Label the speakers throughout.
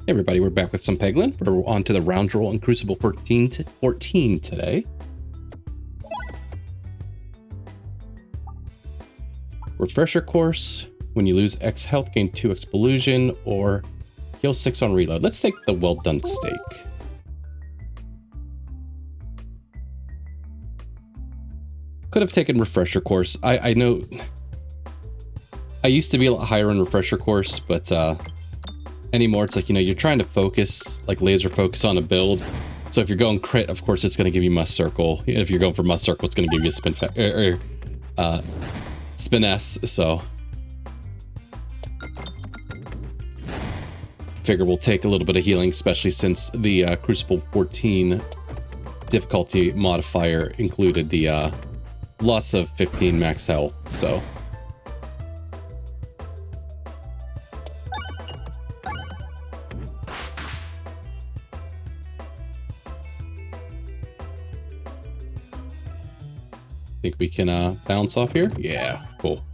Speaker 1: Hey everybody, we're back with some Peglin. We're on to the Roundrel and Cruciball 14 today. Refresher course. When you lose X health, gain 2x illusion or heal 6 on reload. Let's take the well done steak. Could have taken refresher course. I know I used to be a lot higher in refresher course, but anymore it's like, you know, you're trying to focus, like laser focus on a build. So if you're going crit, of course it's going to give you must circle. If you're going for must circle, it's going to give you a spin S. So figure we'll take a little bit of healing, especially since the Cruciball 14 difficulty modifier included the loss of 15 max health. So think we can bounce off here. Yeah, cool.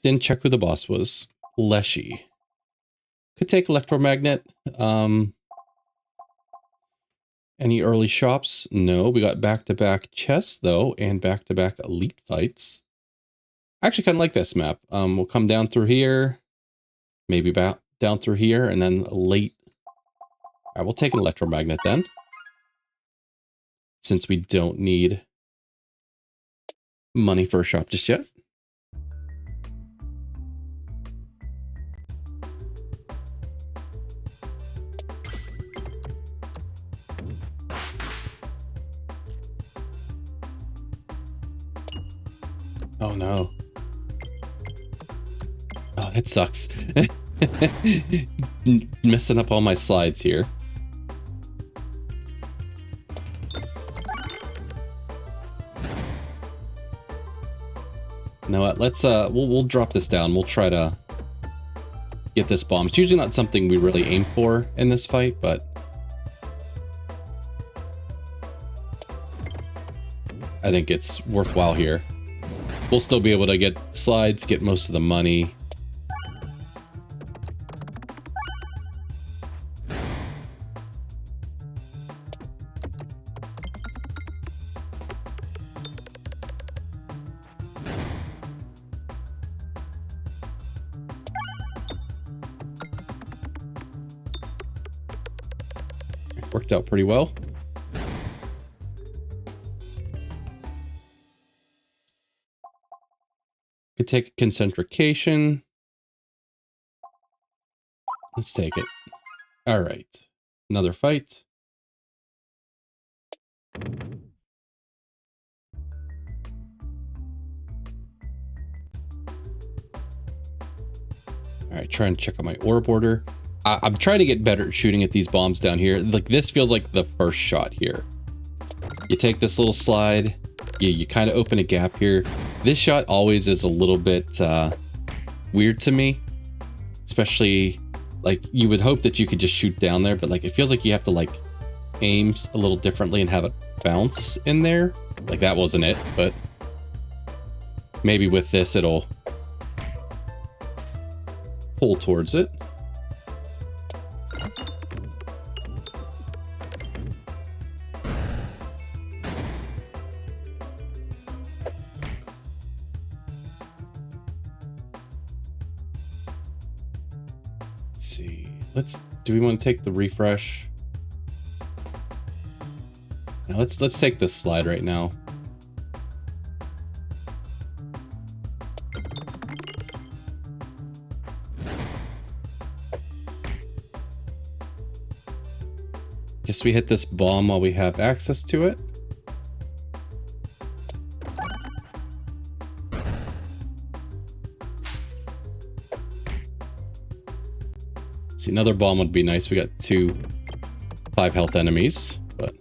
Speaker 1: Didn't check who the boss was. Leshy. Could take electromagnet. Any early shops? No. We got back-to-back chests though, and back-to-back elite fights. I actually kind of like this map. We'll come down through here, maybe back down through here, and then late. All right, we'll take an electromagnet then, since we don't need money for a shop just yet. Oh no. Oh, that sucks. Messing up all my slides here. You know what? Let's we'll drop this down. We'll try to get this bomb. It's usually not something we really aim for in this fight, but I think it's worthwhile here. We'll still be able to get slides, get most of the money. Worked out pretty well. Could take a concentrication. Let's take it. All right. Another fight. All right, trying to check out my orb order. I'm trying to get better at shooting at these bombs down here. Like, this feels like the first shot here. You take this little slide. You kind of open a gap here. This shot always is a little bit weird to me. Especially, like, you would hope that you could just shoot down there, but like, it feels like you have to like aim a little differently and have it bounce in there. Like, that wasn't it, but maybe with this it'll pull towards it. Do we want to take the refresh? Now let's take this slide right now. Guess we hit this bomb while we have access to it. See, another bomb would be nice. We got 2 5 health enemies, but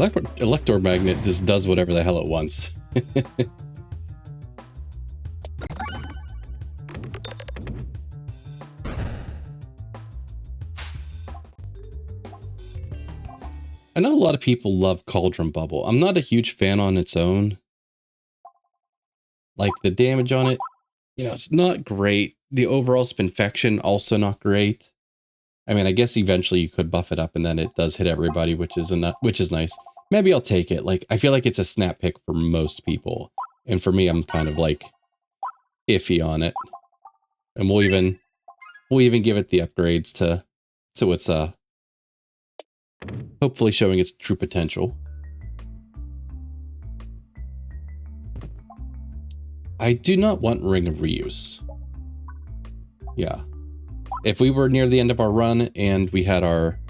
Speaker 1: Electromagnet just does whatever the hell it wants. I know a lot of people love Cauldron Bubble. I'm not a huge fan on its own. Like, the damage on it, you know, it's not great. The overall spinfection, also not great. I mean, I guess eventually you could buff it up and then it does hit everybody, which is nice. Maybe I'll take it. Like, I feel like it's a snap pick for most people. And for me, I'm kind of like iffy on it. And we'll even give it the upgrades to its hopefully showing its true potential. I do not want Ring of Reuse. Yeah. If we were near the end of our run and we had our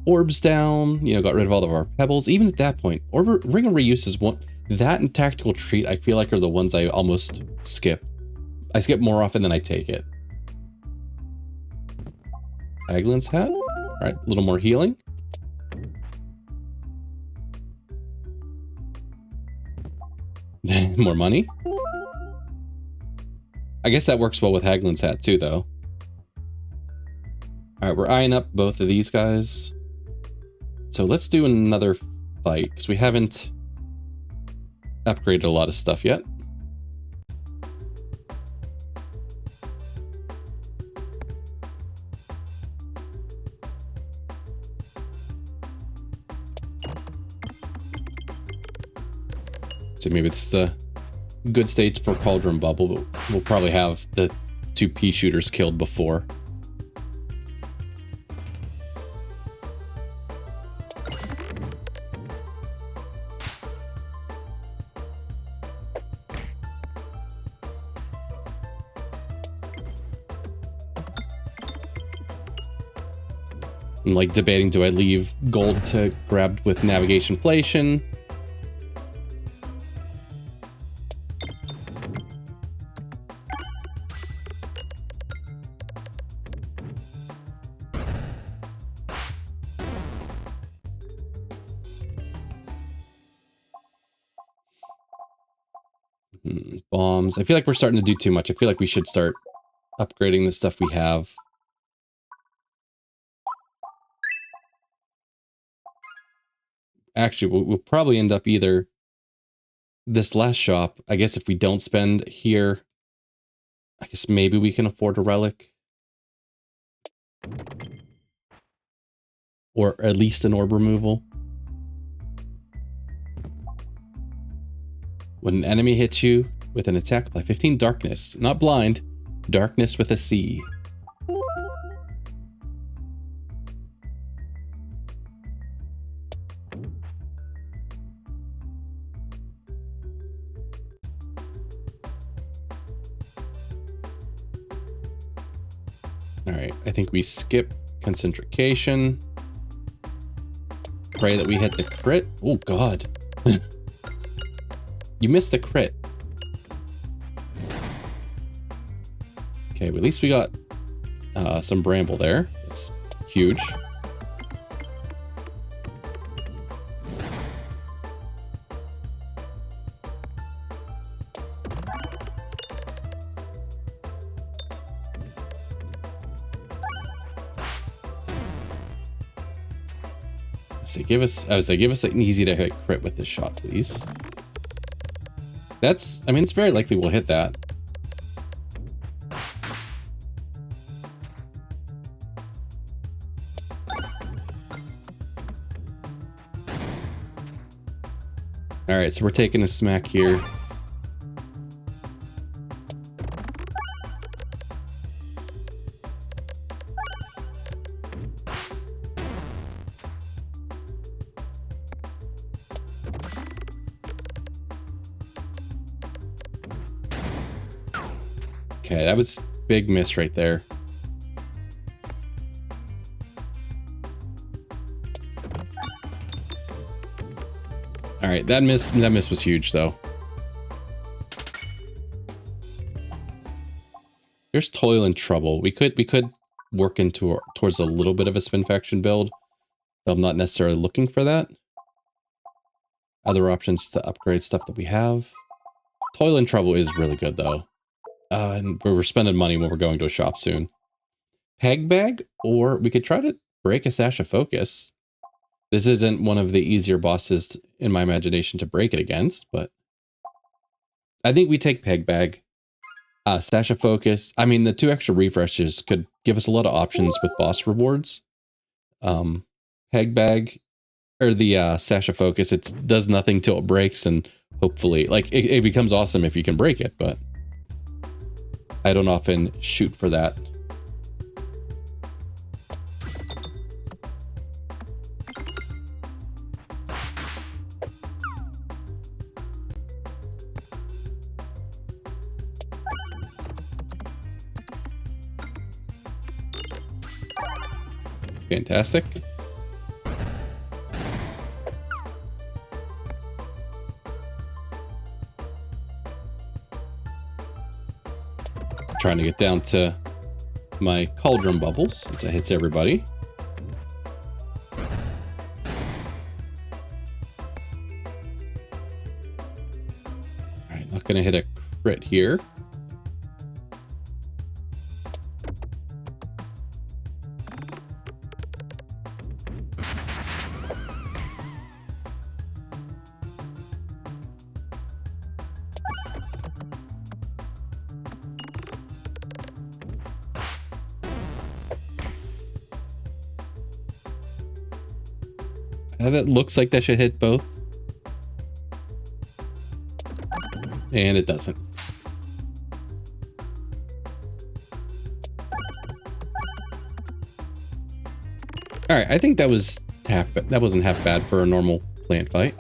Speaker 1: orbs down, you know, got rid of all of our pebbles, even at that point, Ring of Reuse is one. That and Tactical Treat, I feel like, are the ones I almost skip. I skip more often than I take it. Peglin's hat. All right, a little more healing. More money. I guess that works well with Haglin's hat too, though. All right, we're eyeing up both of these guys. So let's do another fight, because we haven't upgraded a lot of stuff yet. So maybe this is a good stage for Cauldron Bubble, but we'll probably have the 2 pea shooters killed before. I'm like debating, do I leave gold to grab with navigation inflation? Bombs. I feel like we're starting to do too much. I feel like we should start upgrading the stuff we have. Actually, we'll probably end up either this last shop. I guess if we don't spend here, I guess maybe we can afford a relic. Or at least an orb removal. When an enemy hits you with an attack, apply 15 darkness. Not blind. Darkness with a C. Alright, I think we skip Concentrication. Pray that we hit the crit. Oh god. You missed the crit. Okay, well, at least we got some bramble there. It's huge. So give us an easy to hit crit with this shot, please. That's, I mean, it's very likely we'll hit that. All right, so we're taking a smack here. Okay, that was big miss right there. All right, that miss was huge though. Here's Toil and Trouble. We could work towards a little bit of a spinfaction build, though I'm not necessarily looking for that. other options to upgrade stuff that we have. Toil and Trouble is really good though. And we're spending money when we're going to a shop soon. Peg Bag, or we could try to break a Sash of Focus. This isn't one of the easier bosses in my imagination to break it against, but I think we take Peg Bag. Sash of Focus. I mean, the 2 extra refreshes could give us a lot of options with boss rewards. Peg Bag, or the Sash of Focus, it does nothing till it breaks, and hopefully, like, it becomes awesome if you can break it, but I don't often shoot for that. Fantastic. Trying to get down to my cauldron bubbles since it hits everybody. Alright, not gonna hit a crit here. That looks like that should hit both. And it doesn't. Alright, I think that wasn't half bad for a normal plant fight.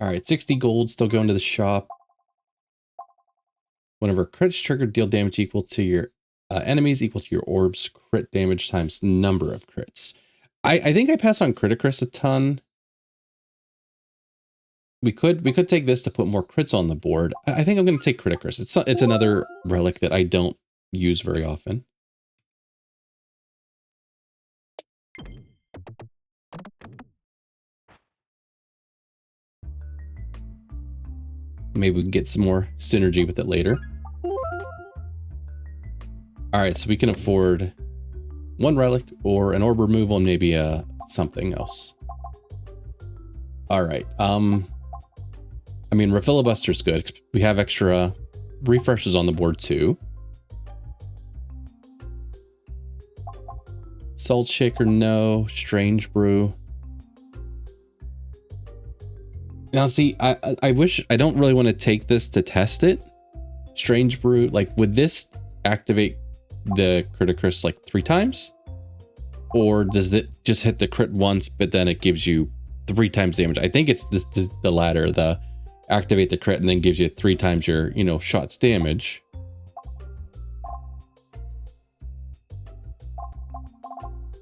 Speaker 1: Alright, 60 gold, still going to the shop. Whenever crits triggered, deal damage equal to your enemies equal to your orb's crit damage times number of crits. I think I pass on Criticus a ton. We could take this to put more crits on the board. I think I'm going to take Criticus. It's another relic that I don't use very often. Maybe we can get some more synergy with it later. All right, so we can afford 1 relic or an orb removal and maybe something else. All right. I mean, Refilibuster's good. We have extra refreshes on the board too. Salt Shaker, no. Strange Brew. Now, see, I wish I don't really want to take this to test it. Strange Brew, like, would this activate the Criticus like 3 times? Or does it just hit the crit once, but then it gives you 3 times damage? I think it's the latter, the activate the crit and then gives you 3 times your, shot's damage.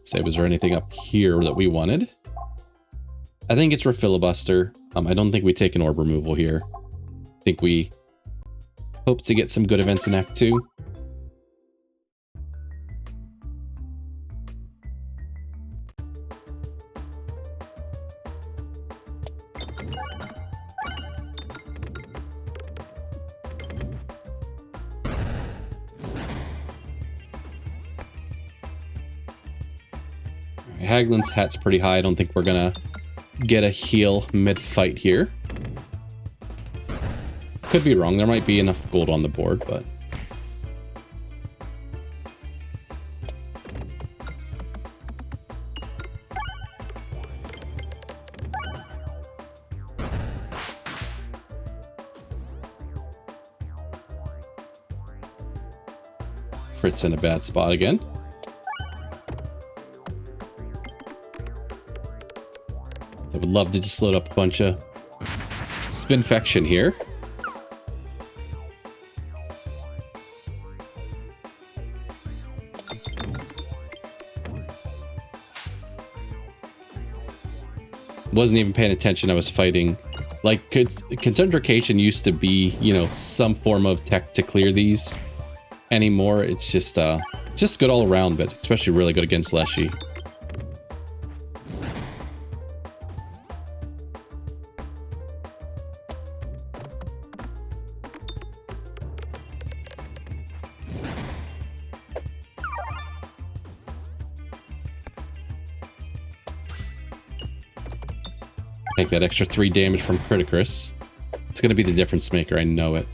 Speaker 1: Say, was there anything up here that we wanted? I think it's Refilibuster. I don't think we take an orb removal here. I think we hope to get some good events in Act 2. Haglin's hat's pretty high. I don't think we're gonna get a heal mid-fight here. Could be wrong. There might be enough gold on the board, but... Frit's in a bad spot again. I would love to just load up a bunch of Spinfection here. Wasn't even paying attention. I was fighting. Like, Concentration used to be, some form of tech to clear these. Anymore, it's just good all around, but especially really good against Leshy. Take that extra 3 damage from Criticus. It's going to be the difference maker, I know it.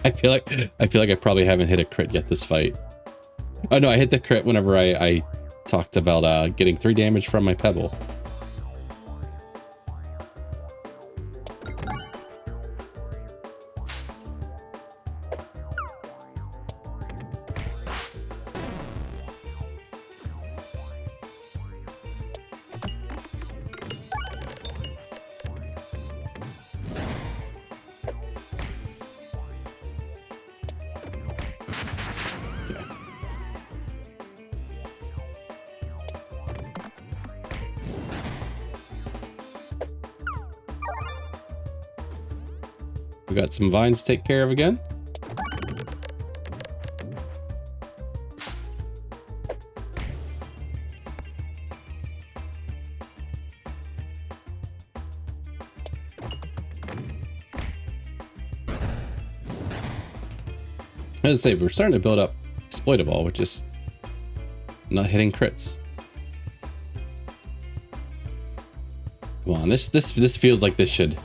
Speaker 1: I feel like I probably haven't hit a crit yet this fight. Oh no, I hit the crit whenever I talked about getting 3 damage from my Pebball. We got some vines to take care of again. As I say, we're starting to build up Exploitable, which is not hitting crits. Come on, this feels like this should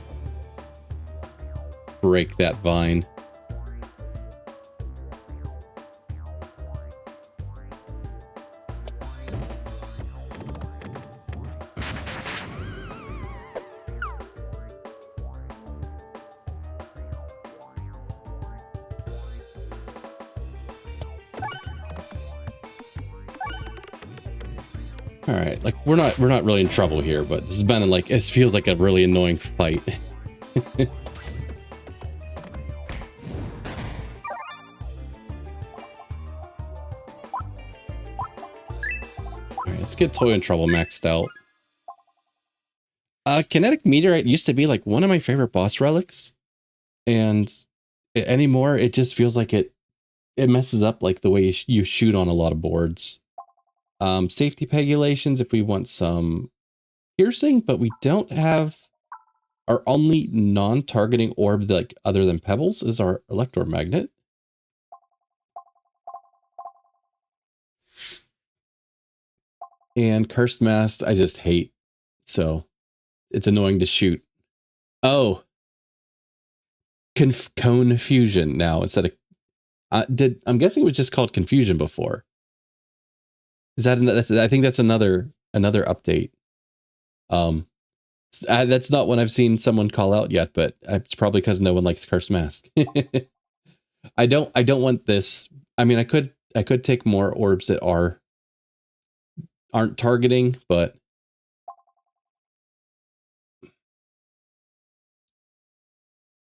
Speaker 1: break that vine. All right, like we're not really in trouble here, but this has been like, it feels like a really annoying fight. Let's get Toy in Trouble maxed out. Kinetic Meteorite used to be like one of my favorite boss relics, and anymore it just feels like it messes up like the way you shoot on a lot of boards. Safety pegulations if we want some piercing, but we don't have our only non-targeting orb like other than Pebballs is our electromagnet. And Cursed Mast, I just hate. So it's annoying to shoot. Oh. Cone Fusion now instead of... I'm guessing it was just called Confusion before. Is that... I think that's another update. That's not one I've seen someone call out yet, but it's probably because no one likes Cursed Mask. I don't want this. I mean, I could take more orbs that aren't targeting, but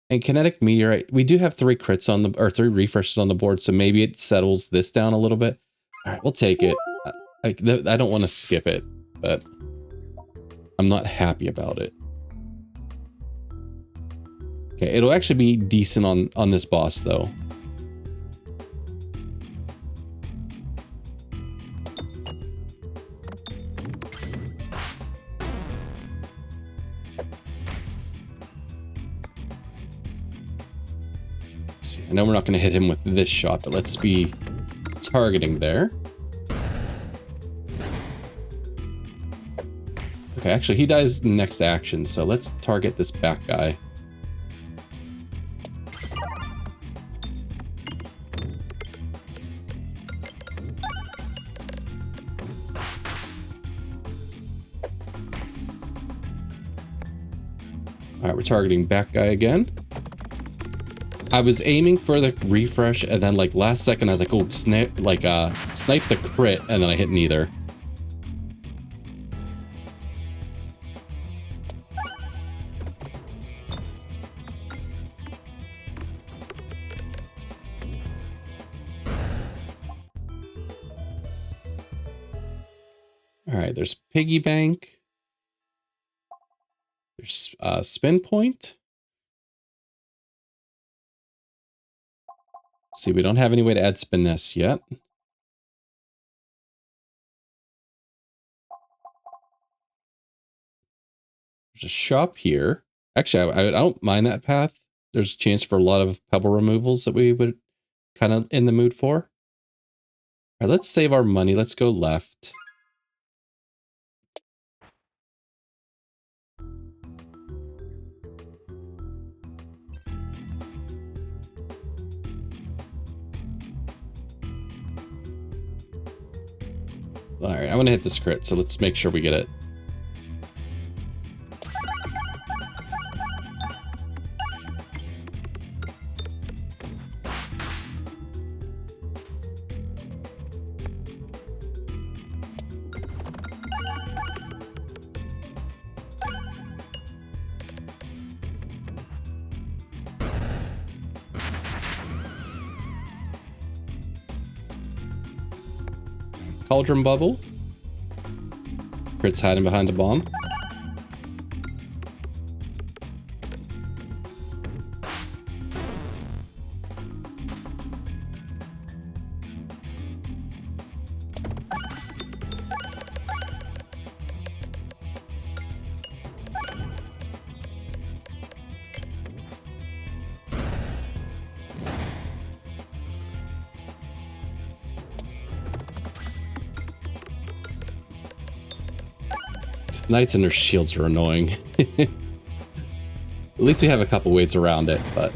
Speaker 1: and Kinetic Meteorite, we do have 3 crits on the, or 3 refreshes on the board, so maybe it settles this down a little bit. All right, we'll take it. I don't want to skip it, but I'm not happy about it. Okay, it'll actually be decent on this boss though. I know we're not going to hit him with this shot, but let's be targeting there. Okay, actually, he dies next action, so let's target this back guy. All right, we're targeting back guy again. I was aiming for the refresh, and then like last second I was like, oh, snipe the crit, and then I hit neither. All right, there's Piggy Bank. There's Spin Point. See, we don't have any way to add Spin Nest yet. There's a shop here. Actually, I don't mind that path. There's a chance for a lot of pebble removals that we would kind of in the mood for. All right, let's save our money. Let's go left. All right, I want to hit this crit, so let's make sure we get it. Cauldron bubble. Crit's hiding behind a bomb. Knights and their shields are annoying. At least we have a couple ways around it, but...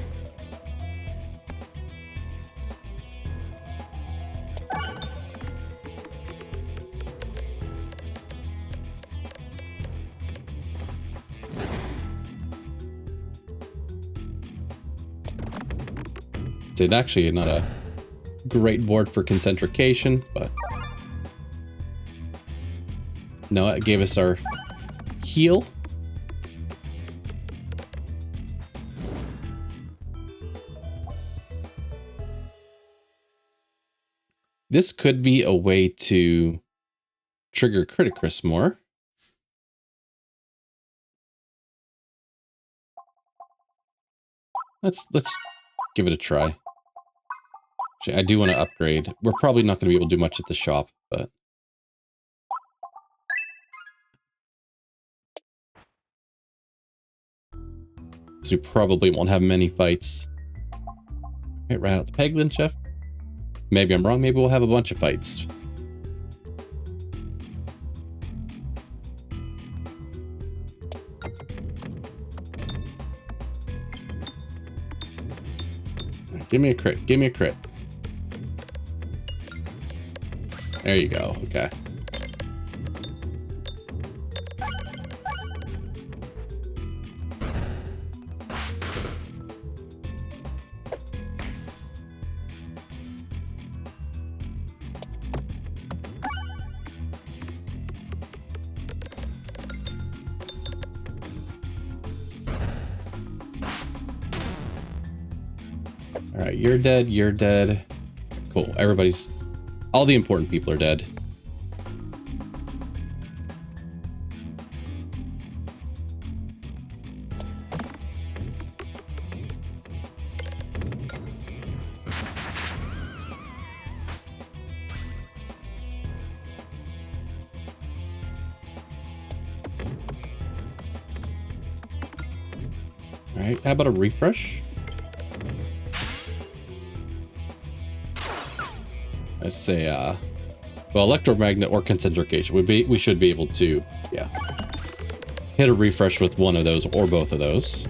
Speaker 1: It's actually not a great board for concentrication, but... No, it gave us our heal. This could be a way to trigger Criticus more. Let's give it a try. Actually, I do want to upgrade. We're probably not going to be able to do much at the shop, but... So we probably won't have many fights. Right out the Peglin, chef. Maybe I'm wrong. Maybe we'll have a bunch of fights. Give me a crit. Give me a crit. There you go. Okay. Alright, you're dead, you're dead. Cool, everybody's... All the important people are dead. Alright, how about a refresh? Let's say, well, electromagnet or concentrication. We should be able to, yeah, hit a refresh with one of those or both of those.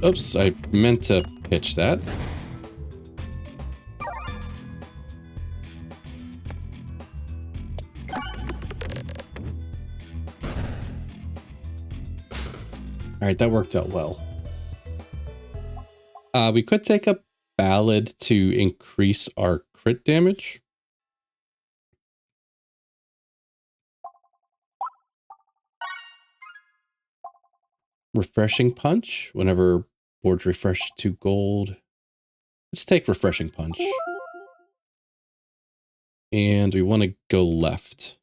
Speaker 1: Oops, I meant to pitch that. Alright, that worked out well. We could take a ballad to increase our crit damage. Refreshing Punch, whenever boards refresh to gold. Let's take Refreshing Punch. And we want to go left.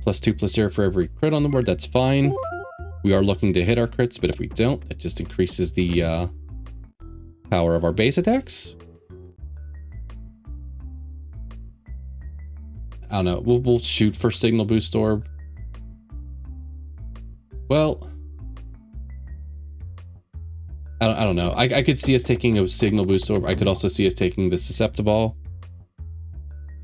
Speaker 1: +2/+0 for every crit on the board. That's fine. We are looking to hit our crits, but if we don't, that just increases the power of our base attacks. I don't know. We'll shoot for Signal Boost Orb. Well, I don't know. I could see us taking a Signal Boost Orb. I could also see us taking the Susceptiball.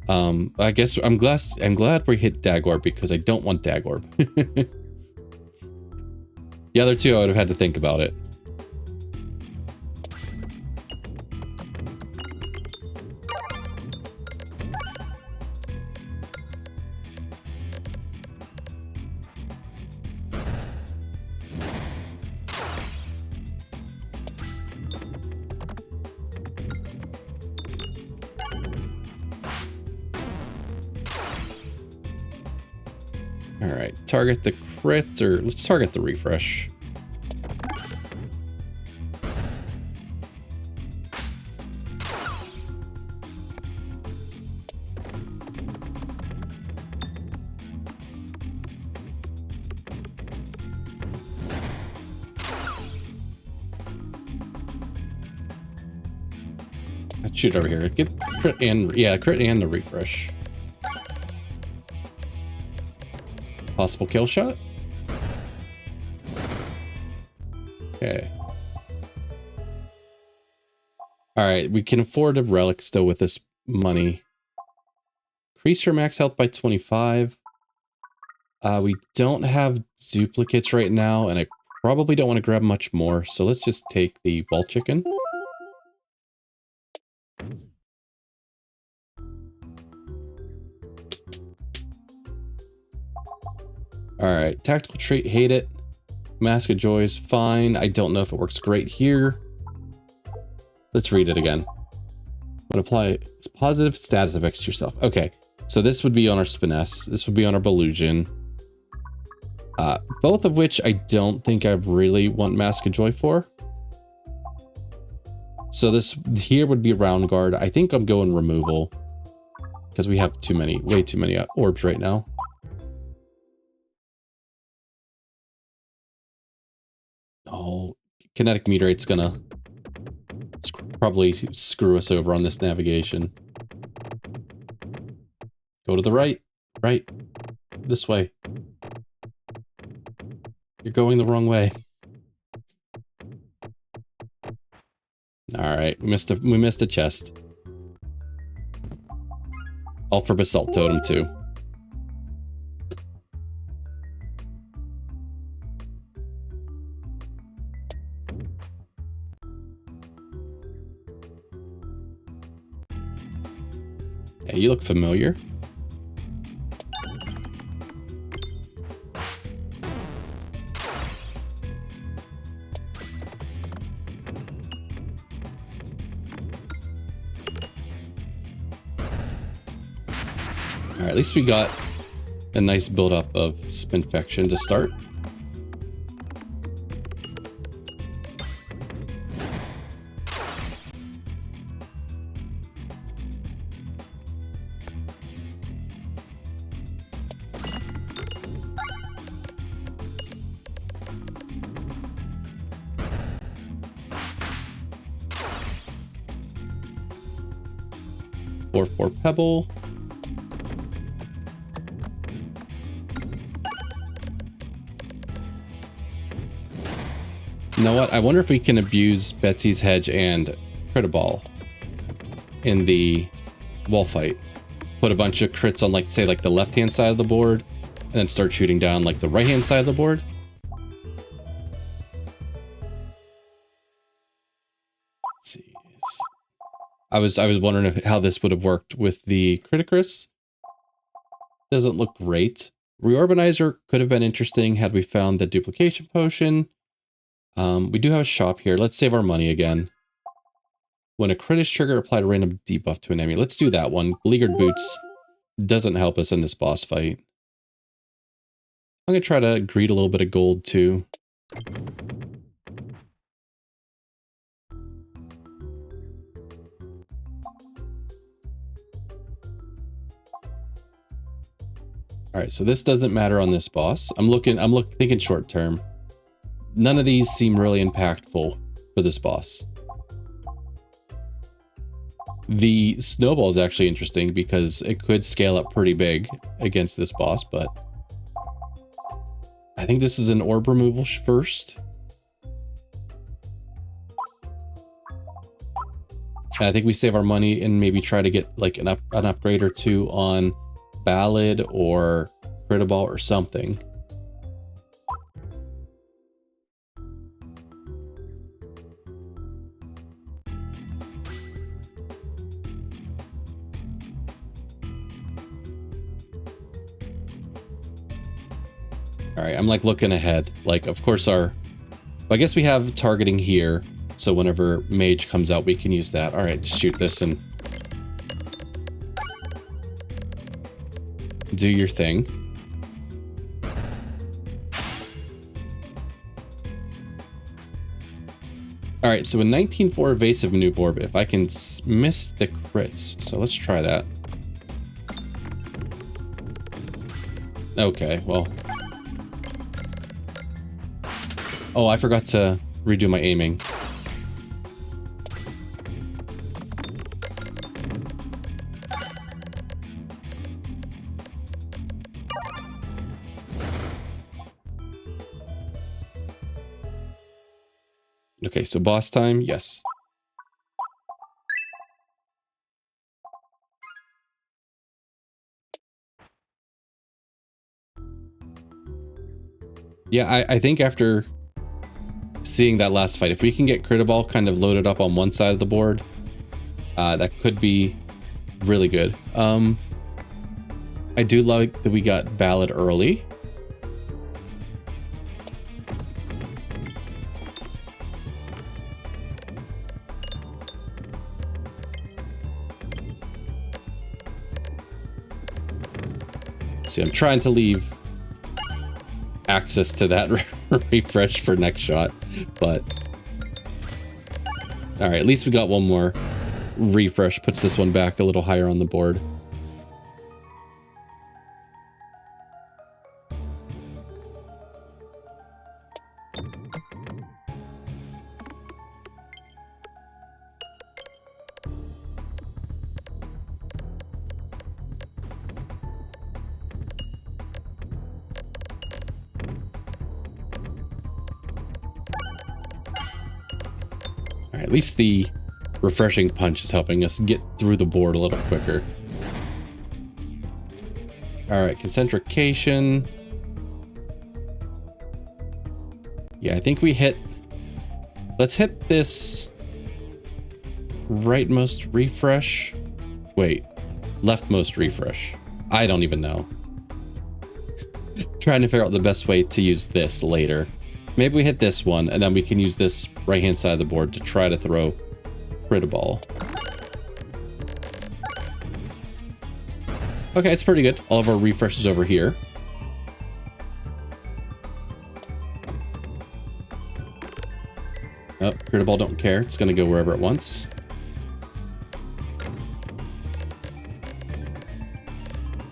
Speaker 1: I guess I'm glad we hit Dagorb because I don't want Dagorb. The other two, I would have had to think about it. All right, target the crit, or let's target the refresh. Let's shoot over here. Get crit and, yeah, crit and the refresh. Possible kill shot. Okay. All right, we can afford a relic still with this money. Increase your max health by 25. We don't have duplicates right now, and I probably don't want to grab much more, so let's just take the wall chicken. Alright, tactical trait, hate it. Mask of Joy is fine. I don't know if it works great here. Let's read it again. Would apply positive status effects to yourself. Okay, so this would be on our Spiness. This would be on our Belusion. Both of which I don't think I really want Mask of Joy for. So this here would be Round Guard. I think I'm going removal. Because we have way too many orbs right now. Oh, kinetic meteorite's gonna probably screw us over on this navigation. Go to the right. Right. This way. You're going the wrong way. Alright, we missed a chest. All for Basalt Totem too. Hey, you look familiar. Alright, at least we got a nice buildup of Spinfection to start. For Pebball. You know what? I wonder if we can abuse Betsy's Hedge and Cruciball in the wall fight. Put a bunch of crits on, like, say, like the left-hand side of the board, and then start shooting down, like, the right-hand side of the board. Let's see. I was wondering how this would have worked with the Criticus. Doesn't look great. Reorbanizer could have been interesting had we found the duplication potion. We do have a shop here. Let's save our money again. When a crit is triggered, apply a random debuff to an enemy. Let's do that one. Beleaguered Boots doesn't help us in this boss fight. I'm going to try to greed a little bit of gold too. All right, so this doesn't matter on this boss. I'm thinking short term. None of these seem really impactful for this boss. The snowball is actually interesting because it could scale up pretty big against this boss, but I think this is an orb removal first. And I think we save our money and maybe try to get like an upgrade or two on Ballad or Cruciball or something. All right, I'm like looking ahead. Like, of course, I guess we have targeting here. So whenever Mage comes out, we can use that. All right, just shoot this and do your thing. All right, so a 19-4 evasive maneuver orb, if I can miss the crits. So let's try that. Okay, well. Oh, I forgot to redo my aiming. Okay, so boss time, yes. Yeah, I think after seeing that last fight, if we can get Cruciball kind of loaded up on one side of the board, that could be really good. I do like that we got Ballad early. See, I'm trying to leave access to that refresh for next shot, but all right, at least we got one more refresh, puts this one back a little higher on the board. At least the refreshing punch is helping us get through the board a little quicker. All right, concentrication. Yeah, I think we hit. Let's hit this rightmost refresh. Wait, leftmost refresh. I don't even know. Trying to figure out the best way to use this later. Maybe we hit this one, and then we can use this right-hand side of the board to try to throw Cruciball. Okay, it's pretty good. All of our refreshes over here. Oh, Cruciball don't care. It's going to go wherever it wants.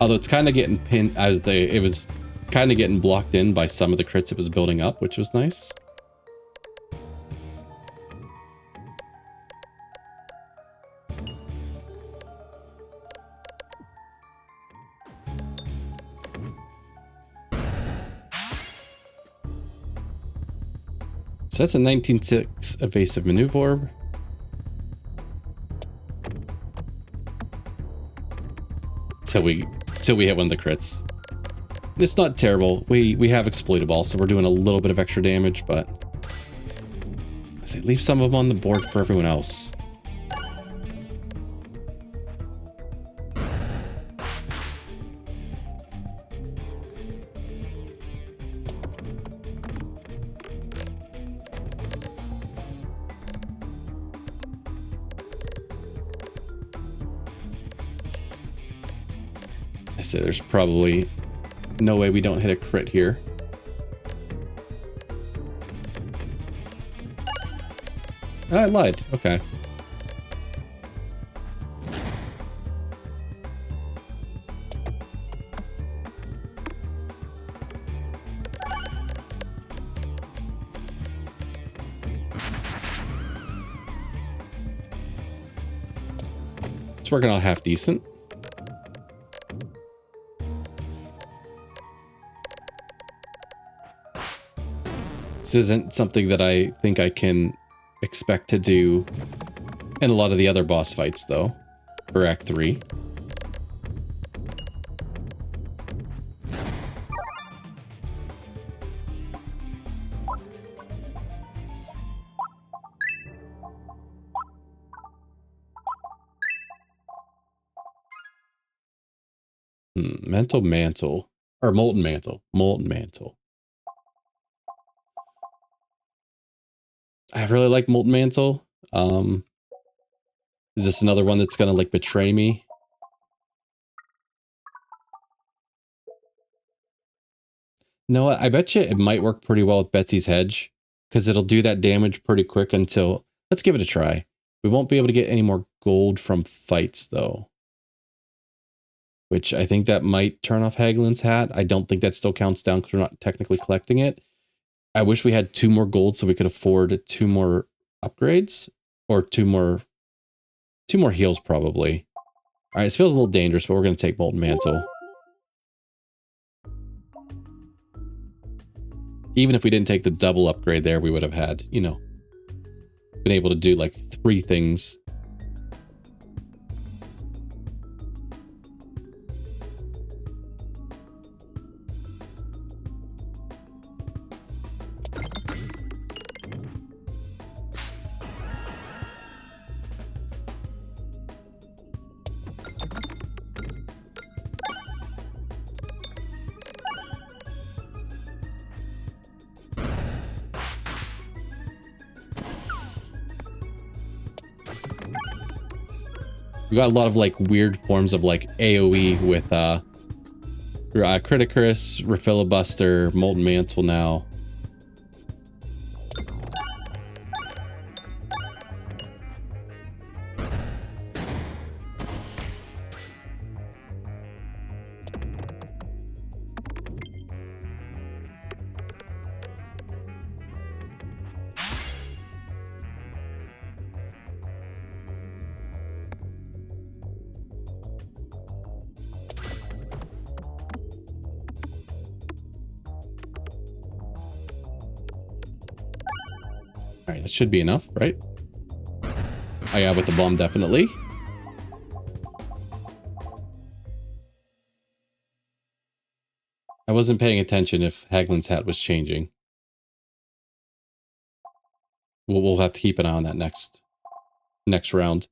Speaker 1: Although it's kind of getting pinned as it was kind of getting blocked in by some of the crits it was building up, which was nice. So that's a 19-6 evasive maneuver orb. Till we hit one of the crits. It's not terrible. We have exploitable, so we're doing a little bit of extra damage, but I say leave some of them on the board for everyone else. I say there's probably no way we don't hit a crit here. I lied. Okay. It's working out half decent. This isn't something that I think I can expect to do in a lot of the other boss fights, though, for Act 3. Mental Mantle. Or Molten Mantle. Molten Mantle. I really like Molten Mantle. Is this another one that's gonna like betray me? No, I bet you it might work pretty well with Betsy's Hedge, because it'll do that damage pretty quick until... Let's give it a try. We won't be able to get any more gold from fights, though. Which I think that might turn off Haglin's hat. I don't think that still counts down because we're not technically collecting it. I wish we had 2 more gold so we could afford 2 more upgrades. Or 2 more heals, probably. Alright, this feels a little dangerous, but we're going to take Molten Mantle. Even if we didn't take the double upgrade there, we would have had, you know, been able to do like 3 things. We got a lot of like weird forms of like AoE with Criticus, Refilibuster, Molten Mantle now. Alright, that should be enough, right? Oh yeah, with the bomb, definitely. I wasn't paying attention if Haglin's hat was changing. We'll have to keep an eye on that next round.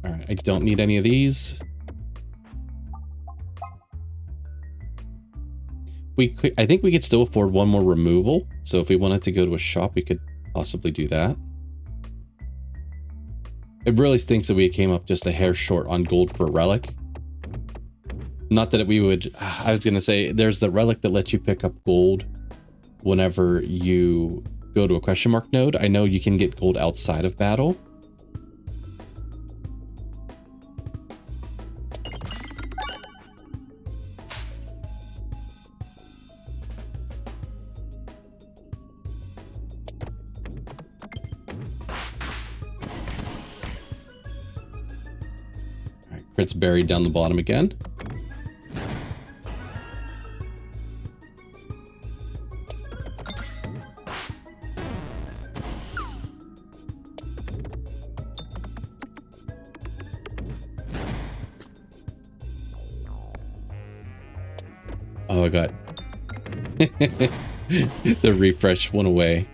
Speaker 1: Alright, I don't need any of these. I think we could still afford 1 more removal. So if we wanted to go to a shop, we could possibly do that. It really stinks that we came up just a hair short on gold for a relic. Not that we would... I was going to say, there's the relic that lets you pick up gold whenever you go to a question mark node. I know you can get gold outside of battle. Crit's buried down the bottom again. Oh, I got... the refresh went away.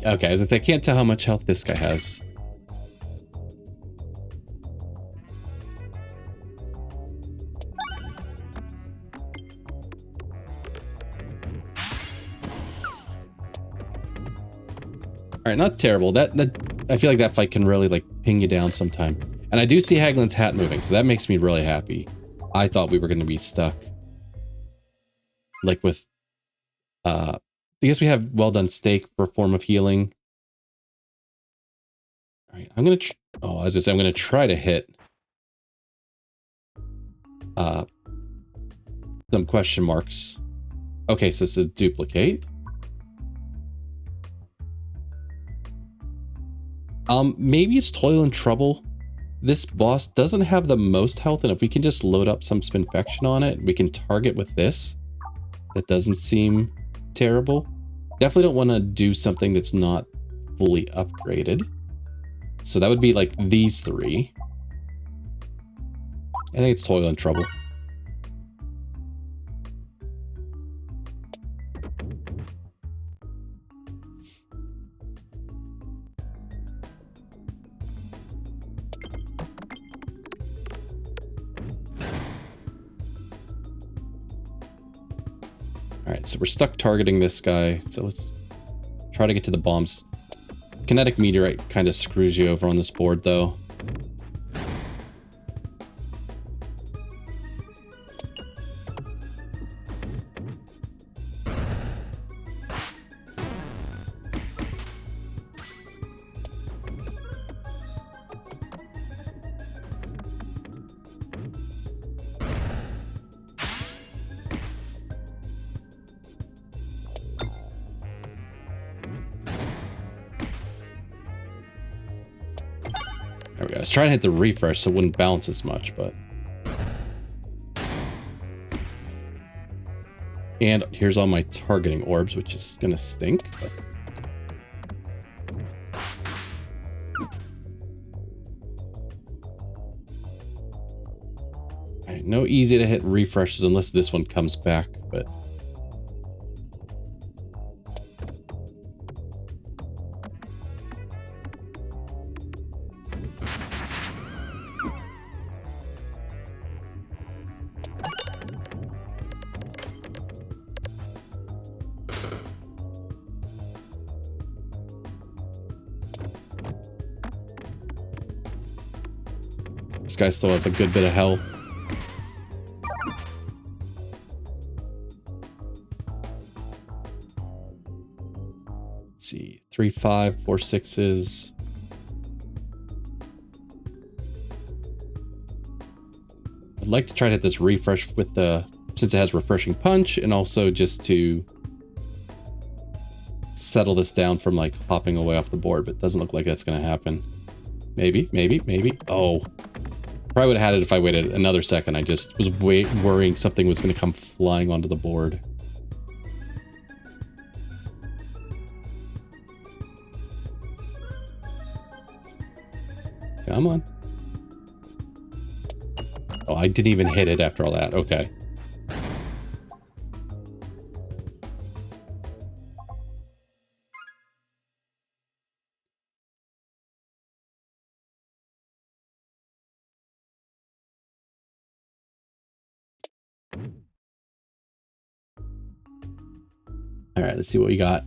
Speaker 1: Okay, as if I can't tell how much health this guy has. Alright, not terrible. That I feel like that fight can really like ping you down sometime. And I do see Haglin's hat moving, so that makes me really happy. I thought we were going to be stuck. Like with, I guess we have well done steak for a form of healing. All right, I'm going to, as I said, I'm going to try to hit some question marks. Okay, so it's a duplicate. Maybe it's Toil and Trouble. This boss doesn't have the most health, and if we can just load up some Spinfection on it, we can target with this. That doesn't seem terrible. Definitely don't want to do something that's not fully upgraded. So that would be like these three. I think it's Toil and Trouble. Alright, so we're stuck targeting this guy, so let's try to get to the bombs. Kinetic Meteorite kind of screws you over on this board, though. There we go. I was trying to hit the refresh so it wouldn't bounce as much, but... And here's all my targeting orbs, which is gonna stink. But... Alright, no easy to hit refreshes unless this one comes back, but... This guy still has a good bit of health. Let's see, 3, 5, 4, 6s. I'd like to try to hit this refresh with the, since it has refreshing punch, and also just to settle this down from like hopping away off the board, but it doesn't look like that's going to happen. Maybe, maybe, maybe. Oh. Probably would have had it if I waited another second. I just was worrying something was going to come flying onto the board. Come on. Oh, I didn't even hit it after all that. Okay. All right, let's see what we got.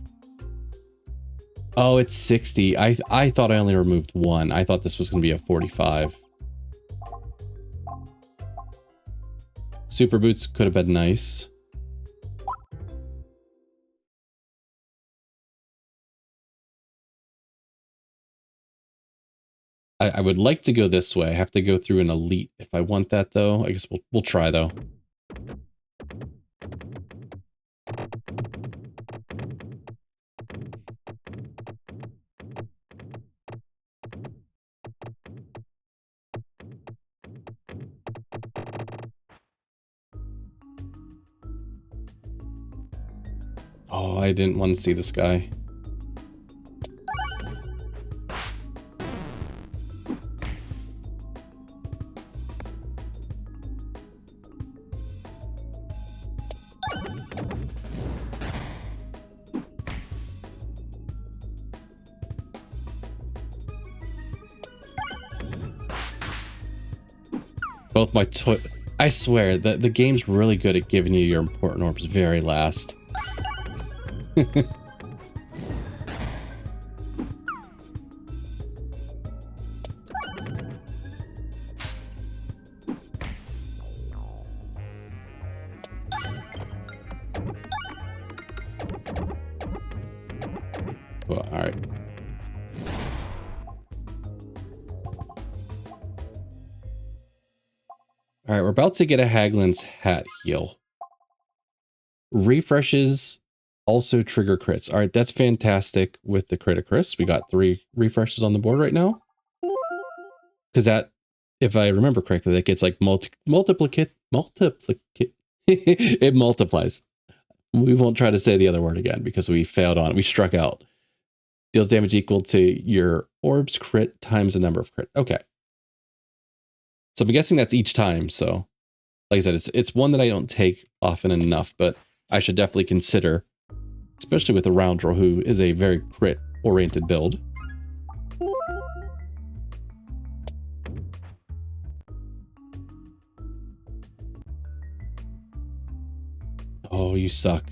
Speaker 1: Oh, it's 60. I thought I only removed one. I thought this was going to be a 45. Super boots could have been nice. I would like to go this way. I have to go through an elite if I want that, though. I guess we'll try, though. Oh, I didn't want to see this guy. Both my I swear, the game's really good at giving you your important orbs very last. Whoa, all right. All right, we're about to get a Haglin's Hat heal. Refreshes also trigger crits. All right, that's fantastic with the Criticris. We got 3 refreshes on the board right now. Because that, if I remember correctly, that gets like multiplicate. It multiplies. We won't try to say the other word again because we failed on it. We struck out. Deals damage equal to your orb's crit times the number of crit. Okay. So I'm guessing that's each time. So like I said, it's one that I don't take often enough, but I should definitely consider, especially with a Roundrel, who is a very crit oriented build. Oh, you suck.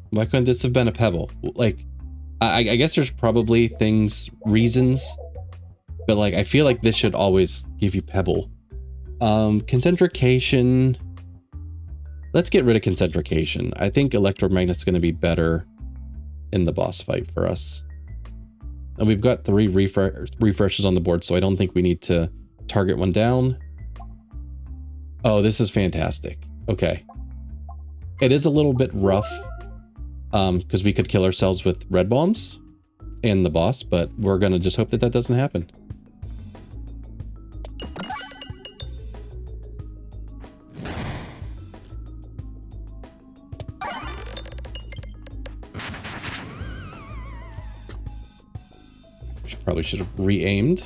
Speaker 1: Why couldn't this have been a Pebble? Like, I guess there's probably reasons, but like, I feel like this should always give you Pebble. Concentrication. Let's get rid of Concentrication. I think Electromagnet's going to be better in the boss fight for us. And we've got 3 refreshes on the board, so I don't think we need to target one down. Oh, this is fantastic. Okay. It is a little bit rough, because we could kill ourselves with red bombs and the boss, but we're going to just hope that that doesn't happen. Probably should have re-aimed.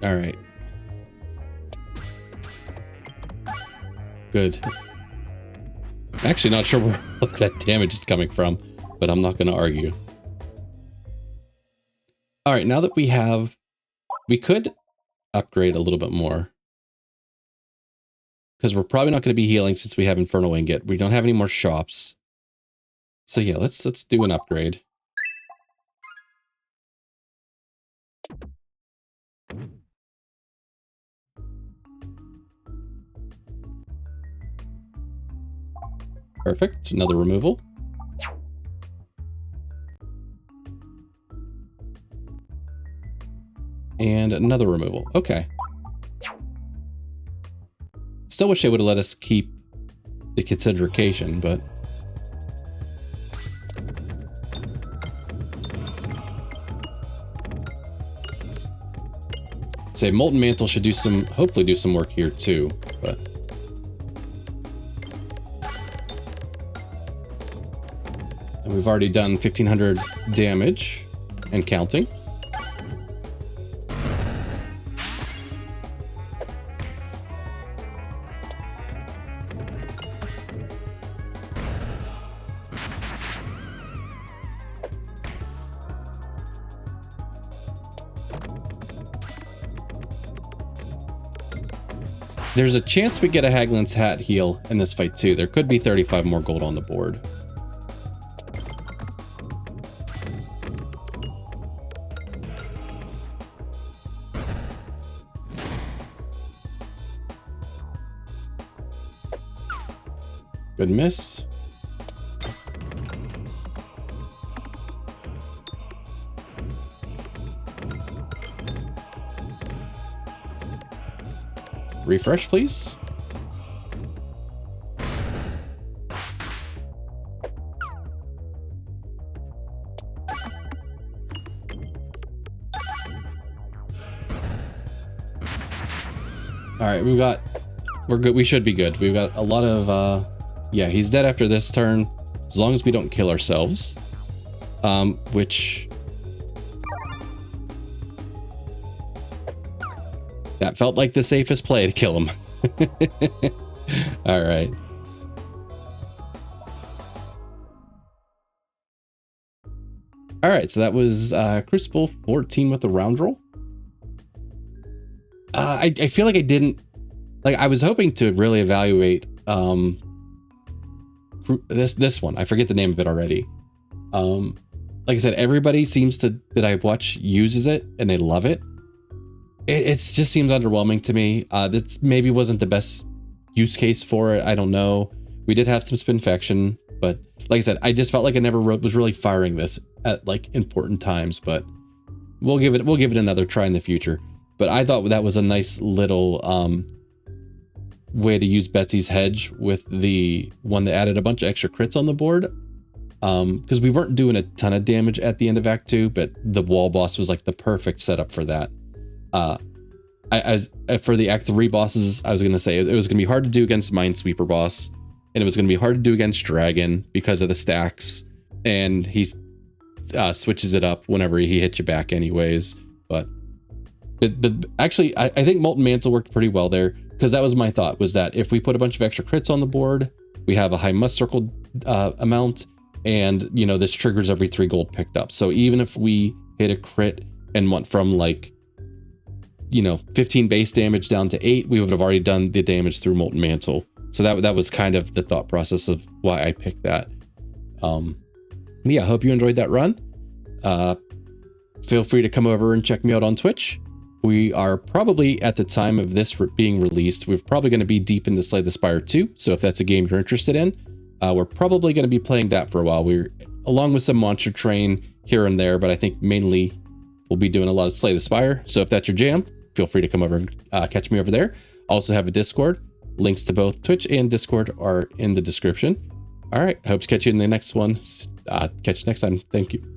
Speaker 1: All right. Good. Actually, not sure where that damage is coming from, but I'm not going to argue. All right, now that we could upgrade a little bit more, because we're probably not going to be healing since we have Infernal Ingot. We don't have any more shops. So yeah, let's do an upgrade. Perfect. Another removal. And another removal. Okay. Still wish they would have let us keep the Concentrication, but... say Molten Mantle should hopefully do some work here too, but... and we've already done 1,500 damage and counting. There's a chance we get a Haglin's Hat heal in this fight too. There could be 35 more gold on the board. Good miss. Refresh, please. All right, we're good. We should be good. We've got a lot of, yeah, he's dead after this turn, as long as we don't kill ourselves, which that felt like the safest play to kill him. All right. All right, so that was Cruciball 14 with the Roundrel. I feel like I didn't, like I was hoping to really evaluate this one. I forget the name of it already. Like I said, everybody seems to, that I watch, uses it and they love it. It just seems underwhelming to me. That maybe wasn't the best use case for it. I don't know. We did have some spinfaction, but like I said, I just felt like I never was really firing this at like important times, but we'll give it another try in the future. But I thought that was a nice little way to use Betsy's Hedge with the one that added a bunch of extra crits on the board. Because we weren't doing a ton of damage at the end of Act 2, but the wall boss was like the perfect setup for that. For the Act 3 bosses, I was going to say it was going to be hard to do against Minesweeper boss, and it was going to be hard to do against Dragon because of the stacks, and he switches it up whenever he hits you back anyways. But actually, I think Molten Mantle worked pretty well there, because that was my thought, was that if we put a bunch of extra crits on the board, we have a high must circle amount, and you know, this triggers every 3 gold picked up. So even if we hit a crit and went from like, you know, 15 base damage down to 8, we would have already done the damage through Molten Mantle. So that was kind of the thought process of why I picked that. Yeah, I hope you enjoyed that run. Feel free to come over and check me out on Twitch. We are probably, at the time of this being released, we're probably going to be deep into Slay the Spire 2. So if that's a game you're interested in, we're probably going to be playing that for a while. We're along with some Monster Train here and there, but I think mainly we'll be doing a lot of Slay the Spire. So if that's your jam, feel free to come over and catch me over there. Also have a Discord. Links to both Twitch and Discord are in the description. All right, I hope to catch you in the next one. Catch you next time. Thank you.